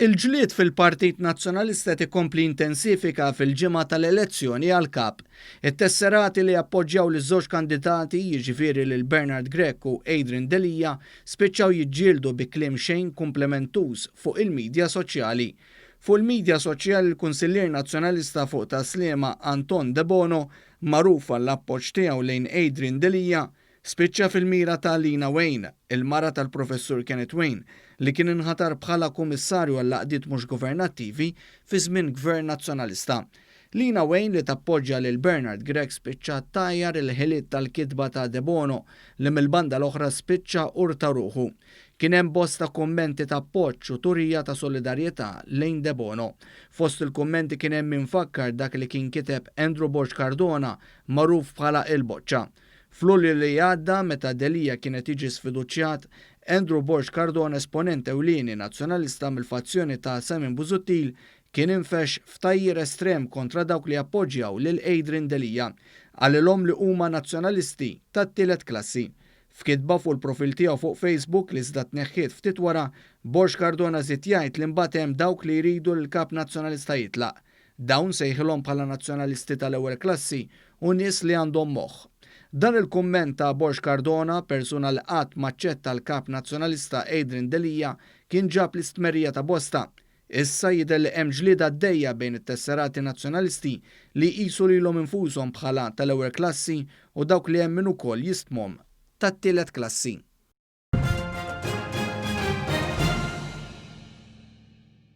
Il-ġlied fil-Partit Nazzjonalista tikompli intensifika fil-ġimgħa tal-elezzjoni għall-kap. It-tesserati li appoġġjaw liż-żewġ kandidati, jiġifieri lil Bernard Grech u Adrian Delija, spiċċaw jiġġieldu bi kliem xejn komplementuż fuq il-midja soċjali. Fuq il-midja soċjali l-Kunsillier Nazzjonalista fuq Taslima Anton De Bono, magħruf għall-appoġġ tiegħu lejn Adrian Delija, spiċċa fil-mira ta' Lina Wayne, il-mara tal-Professur Kenneth Wayne, li kien inħatar bħala kummissarju għall-għaqdiet mhux governattivi fi żmien Gvern Nazzjonalista. Lina Wayne li tappoġġja lil Bernard Grech spiċċa tajjar il-ħiliet tal-kitba ta' De Bono li mill-banda l-oħra spiċċa urta ruħu. Kien hemm bosta kummenti ta' appoġġ u turija ta' solidarjetà lejn De Bono. Fost il-kummenti kien hemm infakkar dak li kien kiteb Andrew Borg Cardona, magħruf bħala il-Boċċa. F'Lulju li għadda meta Delija kienet jiġi sfiduċjat, Andrew Borg Cardona, esponent ewlieni nazzjonalista mill-fazzjoni ta' Samin Busuttil, kien infex f'tajjir estrem kontra dawk li appoġġjaw lil Adrian Delija, għalilhom li huma nazzjonalisti tat-tielet klassi. F'kitba fuq il-profil tiegħu fuq Facebook li iżda tneħħiet ftit wara, Borg Cardona żied jgħid li mbagħad hemm dawk li jridu l-kap nazzjonalista jitlaq. Dawn sejħilhom bħala nazzjonalisti tal-ewwel klassi u nies li għandhom moħħ. Dan il-kumment ta' Borg Cardona, persuna li qatt maċċetta l-kap nazzjonalista Adrian Delija, kien ġab l-istmerija ta' bosta. Issa jidher li hemm ġlieda għaddejja bejn it-tesserati nazzjonalisti li jqisu lilhom infushom bħala tal-ewwel klassi u dawk li hemm min ukoll jistmhom tat-tielet klassi.